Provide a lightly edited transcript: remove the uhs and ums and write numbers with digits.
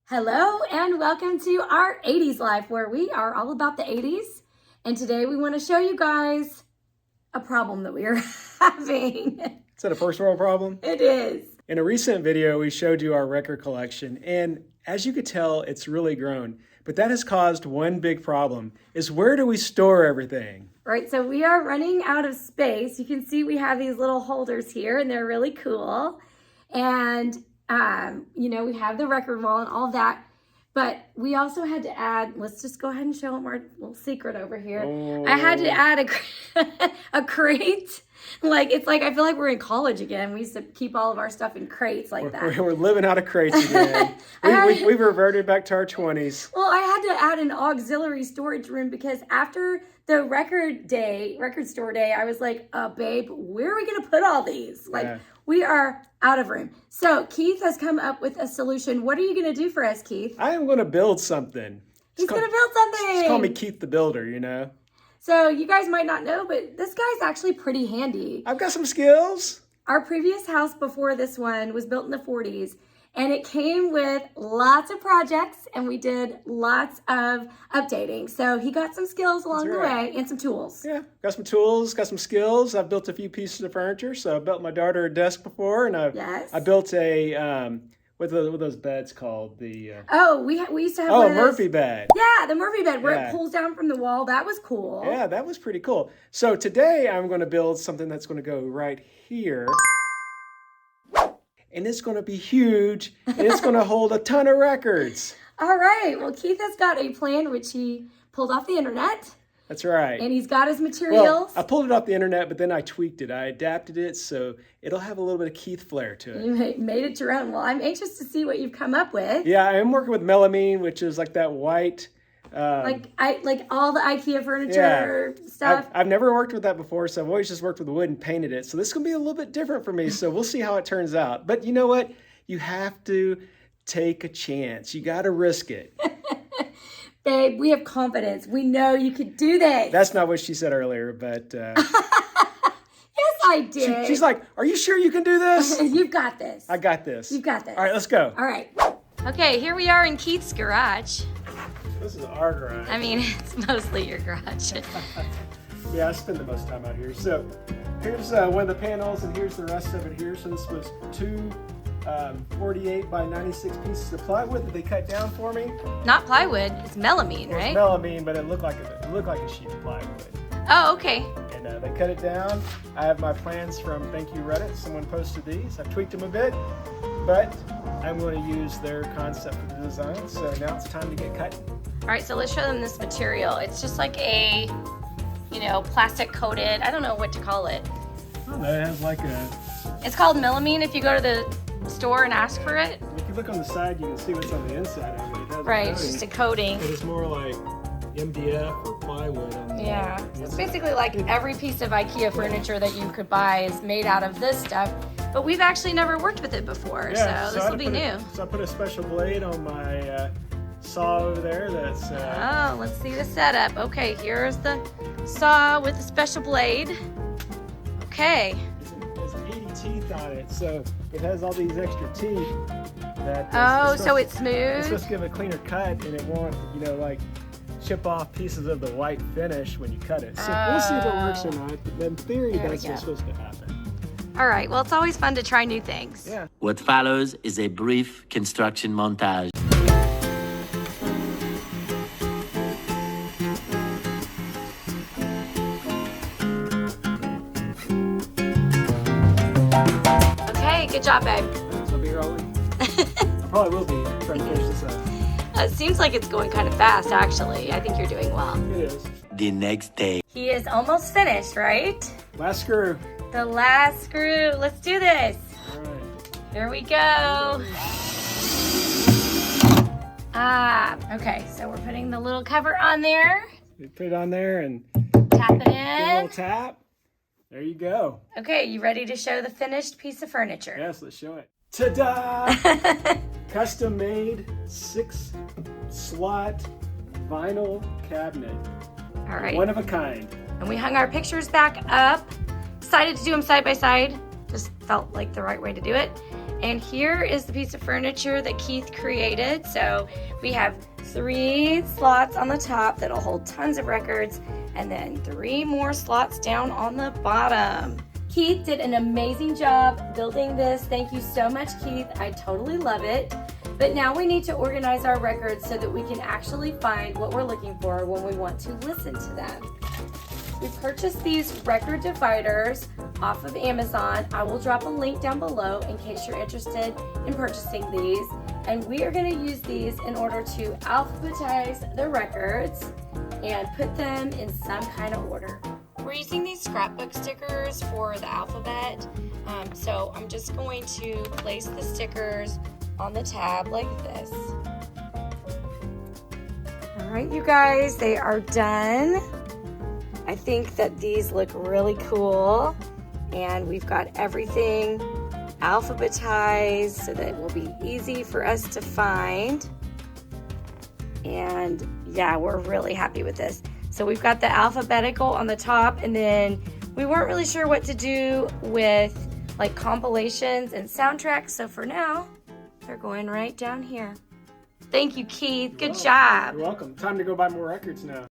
Hello and welcome to our 80s life, where we are all about the 80s. And today we want to show you guys a problem that we are having. Is that a first world problem? It is. In a recent video, we showed you our record collection, and as you could tell, it's really grown. But that has caused one big problem, is where do we store everything? Right, so we are running out of space. You can see we have these little holders here, and they're really cool. And we have the record wall and all that, but we also had to add, let's just go ahead and show them our little secret over here. Oh. I had to add a crate. It's like, I feel like we're in college again. We used to keep all of our stuff in crates like that. We're living out of crates again. We've reverted back to our 20s. Well, I had to add an auxiliary storage room because after the record store day, I was like, babe, where are we going to put all these? We are out of room. So Keith has come up with a solution. What are you going to do for us, Keith? I am going to build something. He's going to build something. Just call me Keith the Builder, you know? So you guys might not know, but this guy's actually pretty handy. I've got some skills. Our previous house before this one was built in the 40s, and it came with lots of projects, and we did lots of updating. So he got some skills along the way and some tools. Yeah, got some tools, got some skills. I've built a few pieces of furniture. So I built my daughter a desk before, and I built a, what are those beds called? We used to have one of those. Murphy bed. Yeah, the Murphy bed where it pulls down from the wall. That was cool. Yeah, that was pretty cool. So today I'm going to build something that's going to go right here. And it's going to be huge, and it's going to hold a ton of records. All right. Well, Keith has got a plan, which he pulled off the internet. That's right. And he's got his materials. Well, I pulled it off the internet, but then I tweaked it. I adapted it so it'll have a little bit of Keith flair to it. You made it your own. Well, I'm anxious to see what you've come up with. Yeah, I am working with melamine, which is like that white... like all the IKEA furniture stuff. I've never worked with that before, so I've always just worked with wood and painted it. So this is going to be a little bit different for me, so we'll see how it turns out. But you know what? You have to take a chance. You got to risk it. Babe, we have confidence. We know you could do this. That's not what she said earlier, but... Yes, I did. She's like, are you sure you can do this? You've got this. I got this. You've got this. All right, let's go. All right. Okay, here we are in Keith's garage. This is our garage. I mean, it's mostly your garage. Yeah, I spend the most time out here. So here's one of the panels, and here's the rest of it here. So this was two 48 by 96 pieces of plywood that they cut down for me. Not plywood, it's melamine, right? It's melamine, but it looked like a sheet of plywood. Oh, okay. And they cut it down. I have my plans from Thank You Reddit. Someone posted these. I've tweaked them a bit, but I'm going to use their concept for the design. So now it's time to get cutting. All right, so let's show them this material. It's just like a, plastic coated, I don't know what to call it. I don't know, it has like It's called melamine if you go to the store and ask for it. If you look on the side, you can see what's on the inside of it. It has right, it's just a coating. It is more like MDF or plywood. Yeah, so it's basically like every piece of IKEA furniture that you could buy is made out of this stuff. But we've actually never worked with it before, so this will be new. So I put a special blade on my saw over there. Oh, let's see the setup. Okay, here's the saw with the special blade. Okay. There's 80 teeth on it, so it has all these extra teeth. So it's smooth? It's supposed to give a cleaner cut, and it won't, chip off pieces of the white finish when you cut it. So we'll see if it works or not. But in theory, that's what's supposed to happen. All right, well, it's always fun to try new things. Yeah. What follows is a brief construction montage. Okay, good job, babe. So I'll be here all week. I probably will be trying to finish this up. It seems like it's going kind of fast, actually. I think you're doing well. It is. The next day. He is almost finished, right? Last screw. The last screw. Let's do this. All right. Here we go. Okay, so we're putting the little cover on there. You put it on there and tap it give it a in. little tap. There you go. Okay, you ready to show the finished piece of furniture? Yes, let's show it. Ta-da! Custom made 6-slot vinyl cabinet. All right. One of a kind. And we hung our pictures back up. Decided to do them side by side. Just felt like the right way to do it. And here is the piece of furniture that Keith created. So we have 3 slots on the top that'll hold tons of records, and then 3 more slots down on the bottom. Keith did an amazing job building this. Thank you so much, Keith. I totally love it. But now we need to organize our records so that we can actually find what we're looking for when we want to listen to them. We purchased these record dividers off of Amazon. I will drop a link down below in case you're interested in purchasing these. And we are going to use these in order to alphabetize the records and put them in some kind of order. We're using these scrapbook stickers for the alphabet. So I'm just going to place the stickers on the tab like this. All right, you guys, they are done. I think that these look really cool, and we've got everything alphabetized so that it will be easy for us to find. And yeah, we're really happy with this. So we've got the alphabetical on the top, and then we weren't really sure what to do with like compilations and soundtracks. So for now, they're going right down here. Thank you, Keith. Good job. You're welcome. Time to go buy more records now.